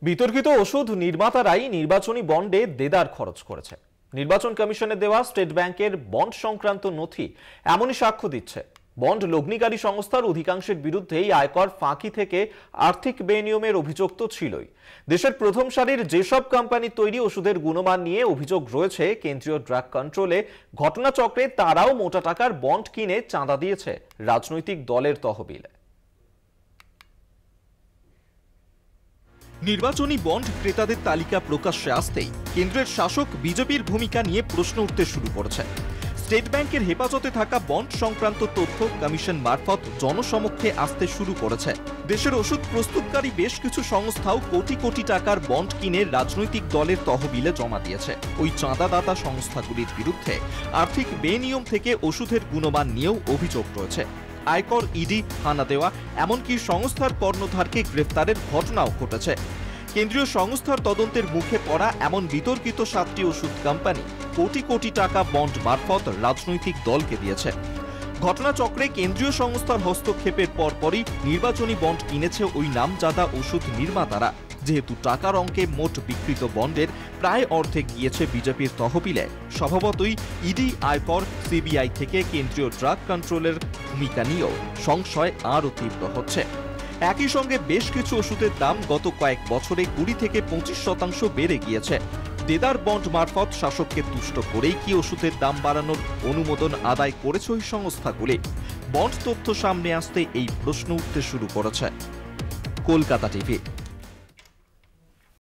বিতর্কিত ওষুধ নির্মাতারাই নির্বাচনী বন্ডে দেদার খরচ করেছে। নির্বাচন কমিশনে দেওয়া স্টেট ব্যাংকের বন্ড সংক্রান্ত নথি এমনই সাক্ষ্য দিচ্ছে। বন্ড লগ্নিকারী সংস্থার অধিকাংশের বিরুদ্ধেই আয়কর ফাঁকি থেকে আর্থিক বেনিয়মের অভিযোগ তো ছিলই। দেশের প্রথম সারির যেসব কোম্পানির তৈরি ওষুধের গুণমান নিয়ে অভিযোগ রয়েছে কেন্দ্রীয় ড্রাগ কন্ট্রোলে, ঘটনাচক্রে তারাও মোটা টাকার বন্ড কিনে চাঁদা দিয়েছে রাজনৈতিক দলের তহবিলে। নির্বাচনী বন্ড ক্রেতাদের তালিকা প্রকাশ্যে আসতেই কেন্দ্রের শাসক বিজেপির ভূমিকা নিয়ে প্রশ্ন উঠতে শুরু করেছে। স্টেট ব্যাংকের হেফাজতে থাকা বন্ড সংক্রান্ত তথ্য কমিশন মারফত জনসমক্ষে আসতে শুরু করেছে। দেশের ওষুধ প্রস্তুতকারী বেশ কিছু সংস্থাও কোটি কোটি টাকার বন্ড কিনে রাজনৈতিক দলের তহবিলে জমা দিয়েছে। ওই চাঁদাদাতা সংস্থাগুলির বিরুদ্ধে আর্থিক বেনিয়ম থেকে ওষুধের গুণমান নিয়েও অভিযোগ রয়েছে। আয়কর, ইডি হানা দেওয়া, এমনকি সংস্থার কর্ণধারকে গ্রেফতারের ঘটনাও ঘটেছে। কেন্দ্রীয় সংস্থার তদন্তের মুখে পড়া এমন বিতর্কিত 7টি ওষুধ কোম্পানি কোটি কোটি টাকা বন্ড মারফত রাজনৈতিক দলকে দিয়েছে। ঘটনাচক্রে কেন্দ্রীয় সংস্থার হস্তক্ষেপের পরপরই নির্বাচনী বন্ড কিনেছে ওই নামজাদা ওষুধ নির্মাতারা। যেহেতু টাকার অঙ্কে মোট বিক্রিত বন্ডের প্রায় অর্ধেক গিয়েছে বিজেপির তহবিলে, স্বভাবতই ইডি, আয়কর, সিবিআই থেকে কেন্দ্রীয় ড্রাগ কন্ট্রোলের ভূমিকা নিয়েও সংশয় আরও তীব্র হচ্ছে। একই সঙ্গে বেশ কিছু ওষুধের দাম গত কয়েক বছরে 20 থেকে 25% বেড়ে গিয়েছে। দেদার বন্ড মারফত শাসককে তুষ্ট করেই কি ওষুধের দাম বাড়ানোর অনুমোদন আদায় করেছে ওই সংস্থাগুলি? বন্ড তথ্য সামনে আসতে এই প্রশ্ন উঠতে শুরু করেছে। কলকাতা টিভি।